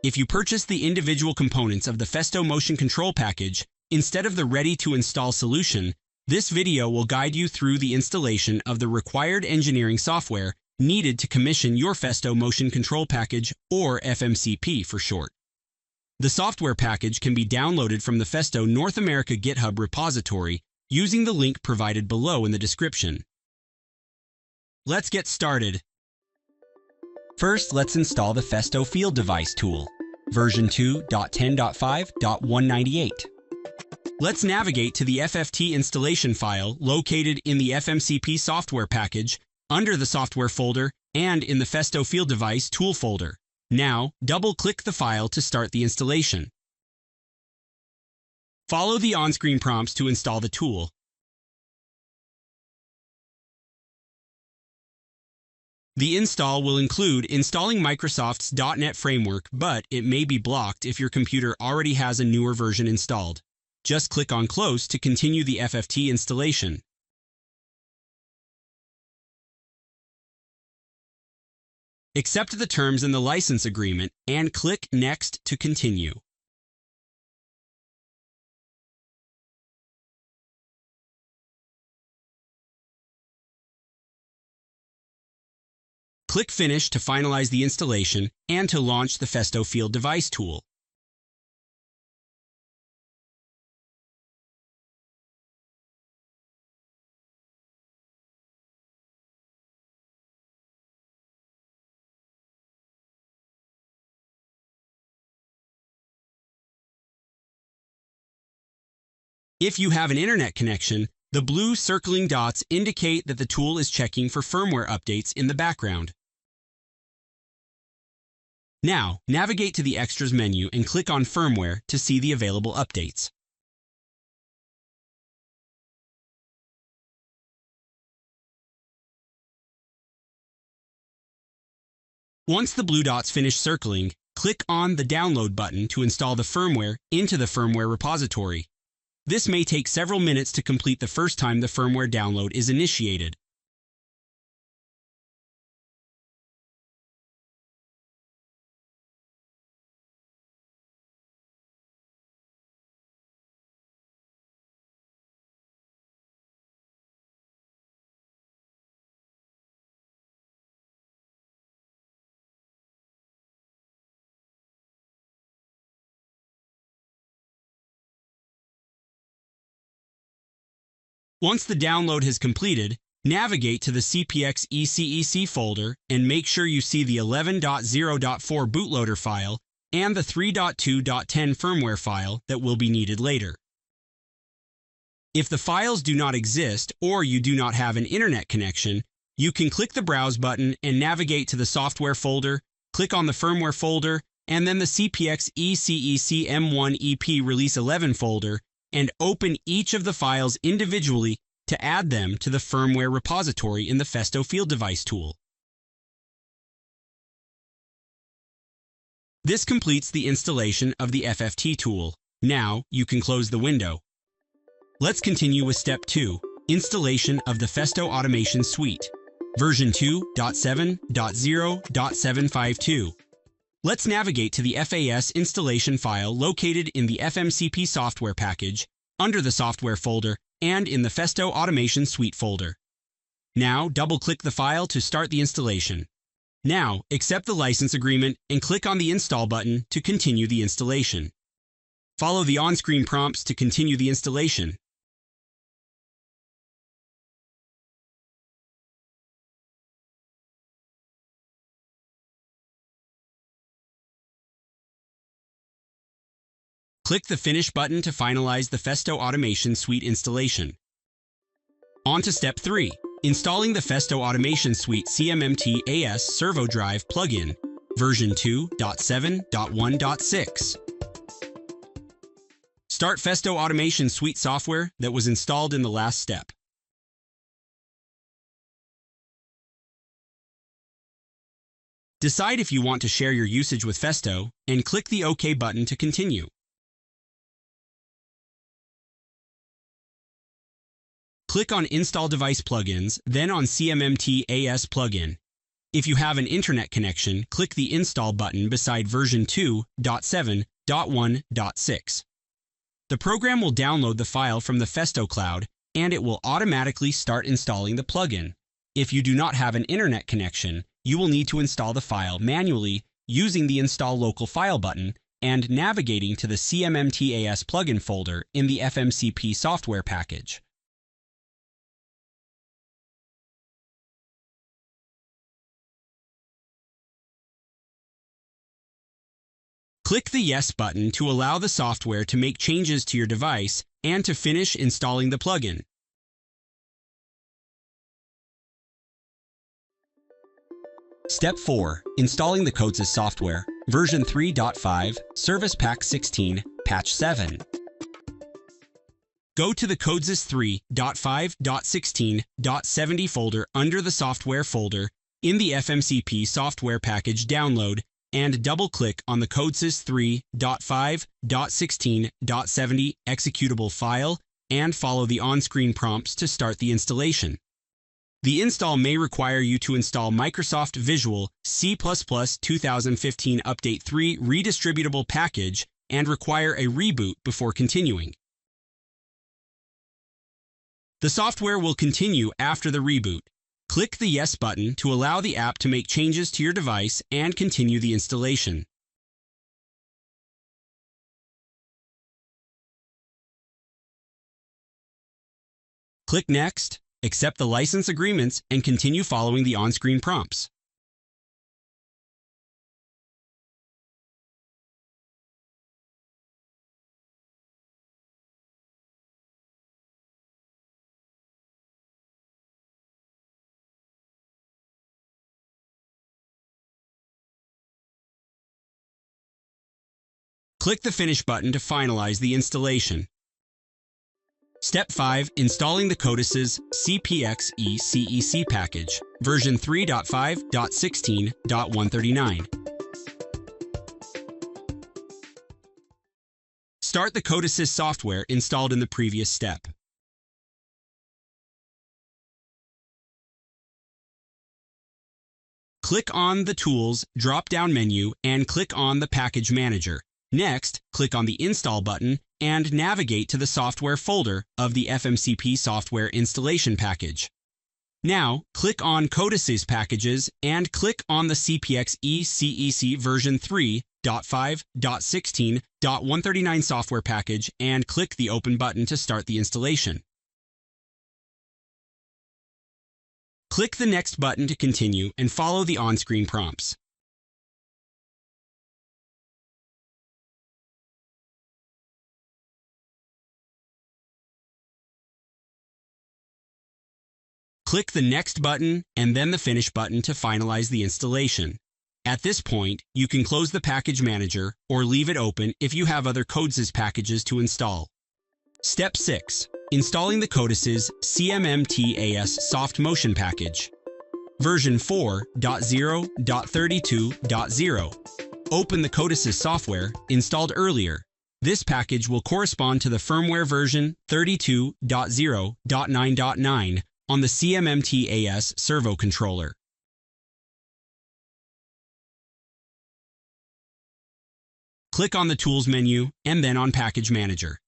If you purchase the individual components of the Festo Motion Control package instead of the ready-to-install solution, this video will guide you through the installation of the required engineering software needed to commission your Festo Motion Control package, or FMCP for short. The software package can be downloaded from the Festo North America GitHub repository using the link provided below in the description. Let's get started. First, let's install the Festo Field Device tool, version 2.10.5.198. Let's navigate to the FFT installation file located in the FMCP software package under the software folder and in the Festo Field Device tool folder. Now, double-click the file to start the installation. Follow the on-screen prompts to install the tool. The install will include installing Microsoft's .NET framework, but it may be blocked if your computer already has a newer version installed. Just click on Close to continue the FFT installation. Accept the terms in the license agreement and click Next to continue. Click Finish to finalize the installation and to launch the Festo Field Device tool. If you have an internet connection, the blue circling dots indicate that the tool is checking for firmware updates in the background. Now, navigate to the Extras menu and click on Firmware to see the available updates. Once the blue dots finish circling, click on the Download button to install the firmware into the firmware repository. This may take several minutes to complete the first time the firmware download is initiated. Once the download has completed, navigate to the CPX-E-CEC folder and make sure you see the 11.0.4 bootloader file and the 3.2.10 firmware file that will be needed later. If the files do not exist or you do not have an internet connection, you can click the Browse button and navigate to the Software folder, click on the Firmware folder, and then the CPX-E-CEC M1 EP Release 11 folder, and open each of the files individually to add them to the firmware repository in the Festo Field Device tool. This completes the installation of the FFT tool. Now, you can close the window. Let's continue with Step 2, Installation of the Festo Automation Suite, version 2.7.0.752. Let's navigate to the FAS installation file located in the FMCP software package, under the software folder, and in the Festo Automation Suite folder. Now, double-click the file to start the installation. Now, accept the license agreement and click on the Install button to continue the installation. Follow the on-screen prompts to continue the installation. Click the Finish button to finalize the Festo Automation Suite installation. On to Step 3, installing the Festo Automation Suite CMMT-AS Servo Drive plugin, version 2.7.1.6. Start Festo Automation Suite software that was installed in the last step. Decide if you want to share your usage with Festo, and click the OK button to continue. Click on Install Device Plugins, then on CMMT-AS plugin. If you have an internet connection, click the Install button beside version 2.7.1.6. The program will download the file from the Festo cloud, and it will automatically start installing the plugin. If you do not have an internet connection, you will need to install the file manually using the Install Local File button and navigating to the CMMT-AS plugin folder in the FMCP software package. Click the Yes button to allow the software to make changes to your device and to finish installing the plugin. Step 4. Installing the Codesys software, version 3.5, Service Pack 16, Patch 7. Go to the Codesys 3.5.16.70 folder under the Software folder in the FMCP software package download and double-click on the Codesys 3.5.16.70 executable file and follow the on-screen prompts to start the installation. The install may require you to install Microsoft Visual C++ 2015 Update 3 redistributable package and require a reboot before continuing. The software will continue after the reboot. Click the Yes button to allow the app to make changes to your device and continue the installation. Click Next, accept the license agreements, and continue following the on-screen prompts. Click the Finish button to finalize the installation. Step 5. Installing the Codesys CPX-E-CEC package, version 3.5.16.139. Start the Codesys software installed in the previous step. Click on the Tools drop-down menu and click on the Package Manager. Next, click on the Install button and navigate to the Software folder of the FMCP software installation package. Now, click on Codesys packages and click on the CPX-E-CEC version 3.5.16.139 software package and click the Open button to start the installation. Click the Next button to continue and follow the on-screen prompts. Click the Next button and then the Finish button to finalize the installation. At this point, you can close the Package Manager or leave it open if you have other Codesys packages to install. Step 6. Installing the Codesys CMMT-AS Softmotion package, version 4.0.32.0. Open the Codesys software installed earlier. This package will correspond to the firmware version 32.0.9.9 on the CMMT-AS servo controller. Click on the Tools menu and then on Package Manager.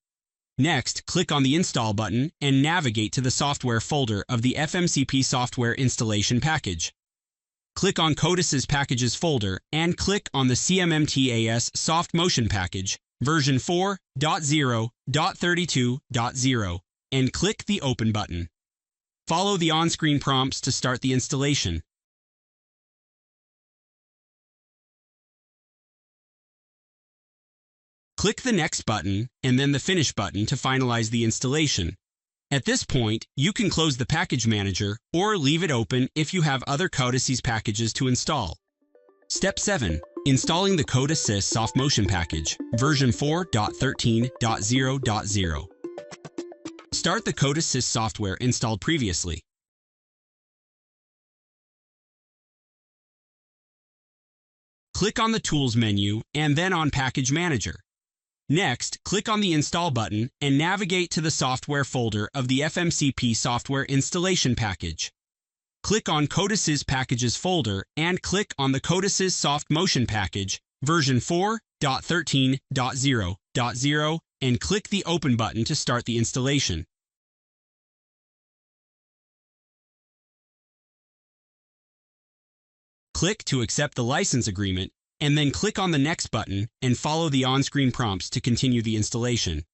Next, click on the Install button and navigate to the Software folder of the FMCP software installation package. Click on Codesys Packages folder and click on the CMMT-AS Softmotion package, version 4.0.32.0, and click the Open button. Follow the on-screen prompts to start the installation. Click the Next button and then the Finish button to finalize the installation. At this point, you can close the Package Manager or leave it open if you have other Codesys packages to install. Step 7. Installing the Codesys Softmotion package, version 4.13.0.0. Start the Codesys software installed previously. Click on the Tools menu and then on Package Manager. Next, click on the Install button and navigate to the Software folder of the FMCP software installation package. click on Codesys Packages folder and click on the Codesys Softmotion package, version 4.13.0.0, and click the Open button to start the installation. Click to accept the license agreement, and then click on the Next button and follow the on-screen prompts to continue the installation.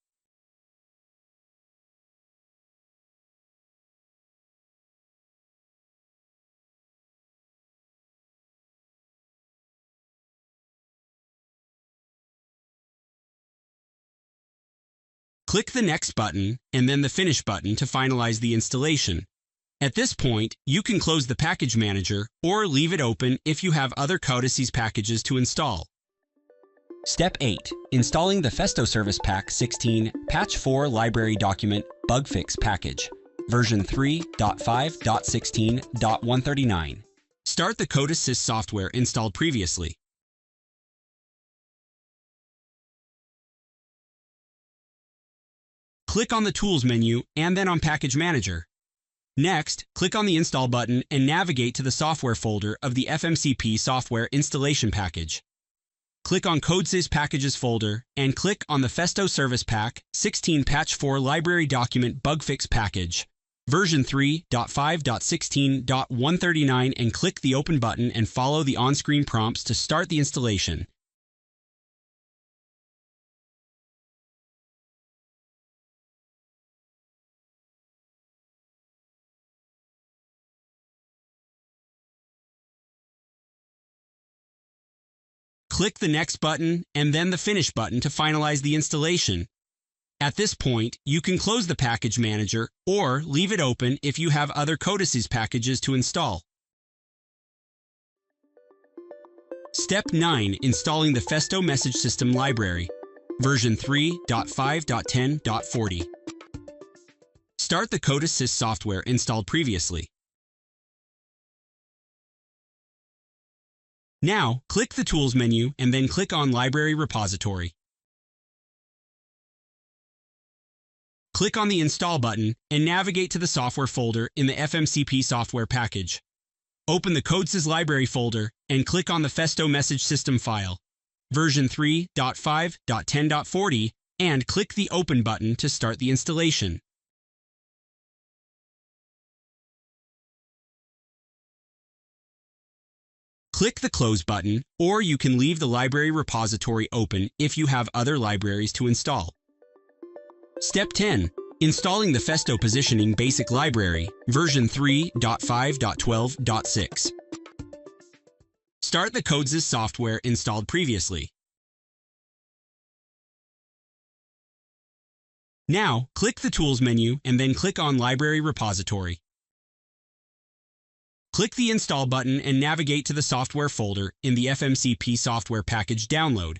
Click the Next button and then the Finish button to finalize the installation. At this point, you can close the package manager or leave it open if you have other Codesys packages to install. Step 8. Installing the Festo Service Pack 16 Patch 4 Library Document Bugfix package, version 3.5.16.139. Start the Codesys software installed previously. Click on the Tools menu and then on Package Manager. Next, click on the Install button and navigate to the Software folder of the FMCP software installation package. Click on Codesys Packages folder and click on the Festo Service Pack 16 Patch 4 Library Document Bugfix package, version 3.5.16.139, and click the Open button and follow the on-screen prompts to start the installation. Click the Next button and then the Finish button to finalize the installation. At this point, you can close the package manager or leave it open if you have other Codesys packages to install. Step 9. Installing the Festo Message System Library, version 3.5.10.40. Start the Codesys software installed previously. Now, click the Tools menu and then click on Library Repository. Click on the Install button and navigate to the Software folder in the FMCP software package. Open the Codesys library folder and click on the Festo Message System file, version 3.5.10.40, and click the Open button to start the installation. Click the Close button, or you can leave the library repository open if you have other libraries to install. Step 10. Installing the Festo Positioning Basic Library, version 3.5.12.6. Start the Codesys software installed previously. Now, click the Tools menu and then click on Library Repository. Click the Install button and navigate to the Software folder in the FMCP software package download.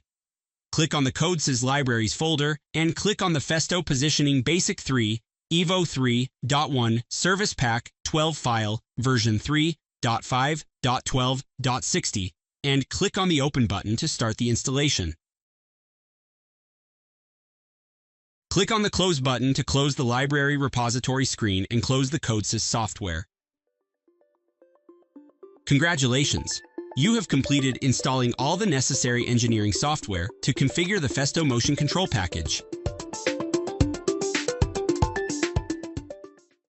Click on the Codesys Libraries folder and click on the Festo Positioning Basic 3 Evo 3.1 Service Pack 12 file, version 3.5.12.60, and click on the Open button to start the installation. Click on the Close button to close the library repository screen and close the Codesys software. Congratulations! You have completed installing all the necessary engineering software to configure the Festo Motion Control package.